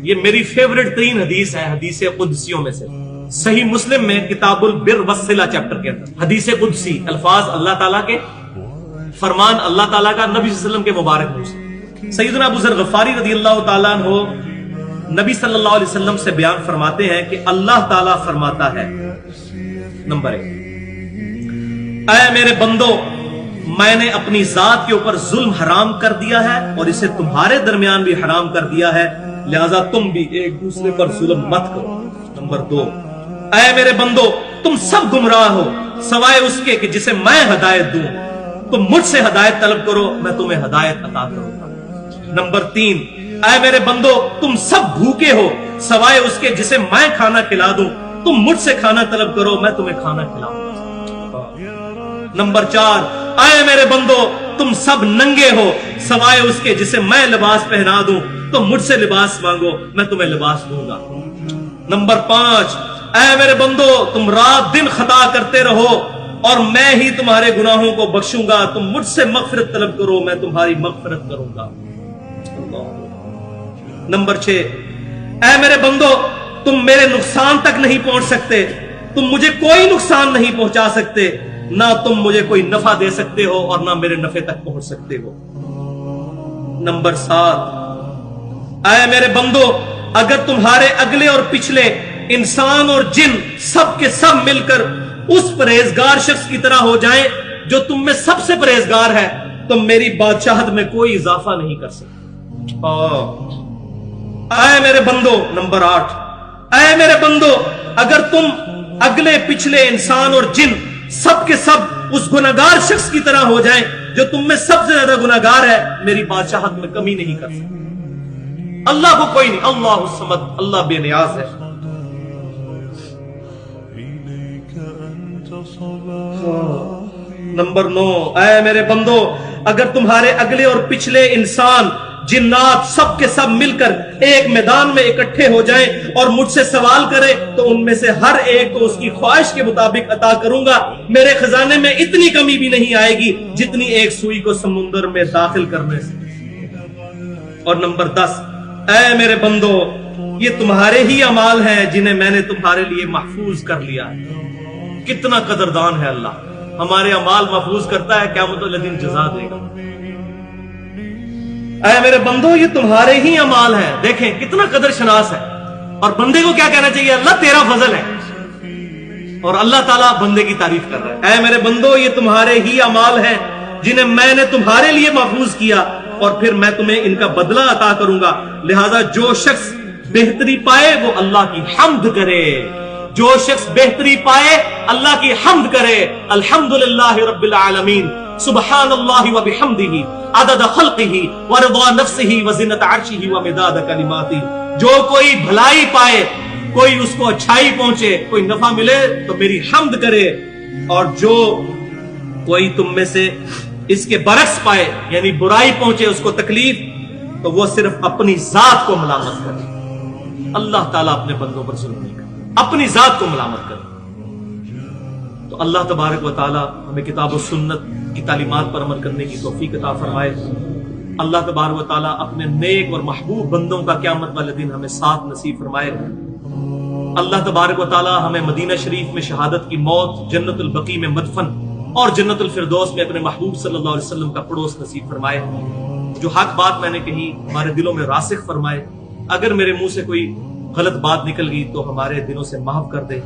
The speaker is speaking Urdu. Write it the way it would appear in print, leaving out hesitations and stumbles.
یہ میری فیوریٹ ترین حدیث ہے حدیث قدسیوں میں سے، صحیح مسلم میں کتاب البر والصلہ چیپٹر کے اندر حدیث قدسی، الفاظ اللہ تعالیٰ کے، فرمان اللہ تعالیٰ کا نبی صلی اللہ علیہ وسلم کے مبارک منہ سے۔ سیدنا ابو ذر غفاری رضی اللہ تعالیٰ عنہ نبی صلی اللہ علیہ وسلم سے بیان فرماتے ہیں کہ اللہ تعالیٰ فرماتا ہے، نمبر 1، اے میرے بندو، میں نے اپنی ذات کے اوپر ظلم حرام کر دیا ہے اور اسے تمہارے درمیان بھی حرام کر دیا ہے، لہذا تم بھی ایک دوسرے پر ظلم مت کرو۔ نمبر 2، اے میرے بندو، تم سب گمراہ ہو سوائے اس کے کہ جسے میں ہدایت دوں، تم مجھ سے ہدایت طلب کرو، میں تمہیں ہدایت عطا کروں گا۔ نمبر 3، اے میرے بندو، تم سب بھوکے ہو سوائے اس کے جسے میں کھانا کھلا دوں، تم مجھ سے کھانا طلب کرو، میں تمہیں کھانا کھلاؤں گا۔ نمبر 4، اے میرے بندو، تم سب ننگے ہو سوائے اس کے جسے میں لباس پہنا دوں، تم مجھ سے لباس مانگو، میں تمہیں لباس دوں گا۔ نمبر 5، اے میرے بندو، تم رات دن خطا کرتے رہو اور میں ہی تمہارے گناہوں کو بخشوں گا، تم مجھ سے مغفرت طلب کرو، میں تمہاری مغفرت کروں گا۔ نمبر 6، اے میرے بندو، تم میرے نقصان تک نہیں پہنچ سکتے، تم مجھے کوئی نقصان نہیں پہنچا سکتے، نہ تم مجھے کوئی نفع دے سکتے ہو اور نہ میرے نفع تک پہنچ سکتے ہو۔ نمبر 7، اے میرے بندو، اگر تمہارے اگلے اور پچھلے انسان اور جن سب کے سب مل کر اس پرہیزگار شخص کی طرح ہو جائیں جو تم میں سب سے پرہیزگار ہے، تم میری بادشاہت میں کوئی اضافہ نہیں کر سکتے۔ اے میرے بندو، نمبر 8، اے میرے بندو، اگر تم اگلے پچھلے انسان اور جن سب کے سب اس گناہگار شخص کی طرح ہو جائیں جو تم میں سب سے زیادہ گناہگار ہے، میری بادشاہت میں کمی نہیں کر سکتے۔ اللہ کو کوئی نہیں، اللہ الصمد، اللہ بے نیاز ہے۔ نمبر 9، اے میرے بندو، اگر تمہارے اگلے اور پچھلے انسان جنات سب کے سب مل کر ایک میدان میں اکٹھے ہو جائیں اور مجھ سے سوال کرے تو ان میں سے ہر ایک کو اس کی خواہش کے مطابق عطا کروں گا، میرے خزانے میں اتنی کمی بھی نہیں آئے گی جتنی ایک سوئی کو سمندر میں داخل کرنے سے۔ اور نمبر 10، اے میرے بندو، یہ تمہارے ہی اعمال ہیں جنہیں میں نے تمہارے لیے محفوظ کر لیا ہے۔ کتنا قدردان ہے اللہ، ہمارے اعمال محفوظ کرتا ہے، قیامت والے دن جزا دے گا۔ اے میرے بندو، یہ تمہارے ہی اعمال ہیں، دیکھیں کتنا قدر شناس ہے۔ اور بندے کو کیا کہنا چاہیے؟ اللہ تیرا فضل ہے، اور اللہ تعالیٰ بندے کی تعریف کر رہا ہے۔ اے میرے بندو، یہ تمہارے ہی اعمال ہیں جنہیں میں نے تمہارے لیے محفوظ کیا، اور پھر میں تمہیں ان کا بدلہ عطا کروں گا، لہذا جو شخص بہتری پائے وہ اللہ کی حمد کرے، جو شخص بہتری پائے اللہ کی حمد کرے۔ الحمدللہ رب العالمین، سبحان اللہ و بحمدہ عدد خلقہ ورضا نفسہ وزنت عرشہ ومداد کلماتہ۔ جو کوئی بھلائی پائے، کوئی اس کو اچھائی پہنچے، کوئی نفع ملے تو میری حمد کرے، اور جو کوئی تم میں سے اس کے برعکس پائے یعنی برائی پہنچے، اس کو تکلیف، تو وہ صرف اپنی ذات کو ملامت کرے۔ اللہ تعالیٰ اپنے بندوں پر ظلم نہیں کرے، اپنی ذات کو ملامت کرے۔ تو اللہ تبارک و تعالیٰ ہمیں کتاب و سنت کی تعلیمات پر عمل کرنے کی توفیق عطا فرمائے۔ اللہ تبارک و تعالیٰ اپنے نیک اور محبوب بندوں کا قیامت والے دن ہمیں ساتھ نصیب فرمائے۔ اللہ تبارک و تعالیٰ ہمیں مدینہ شریف میں شہادت کی موت، جنت البقیع میں مدفن اور جنت الفردوس میں اپنے محبوب صلی اللہ علیہ وسلم کا پڑوس نصیب فرمائے۔ جو حق بات میں نے کہی ہمارے دلوں میں راسخ فرمائے، اگر میرے منہ سے کوئی غلط بات نکل گئی تو ہمارے دلوں سے معاف کر دے۔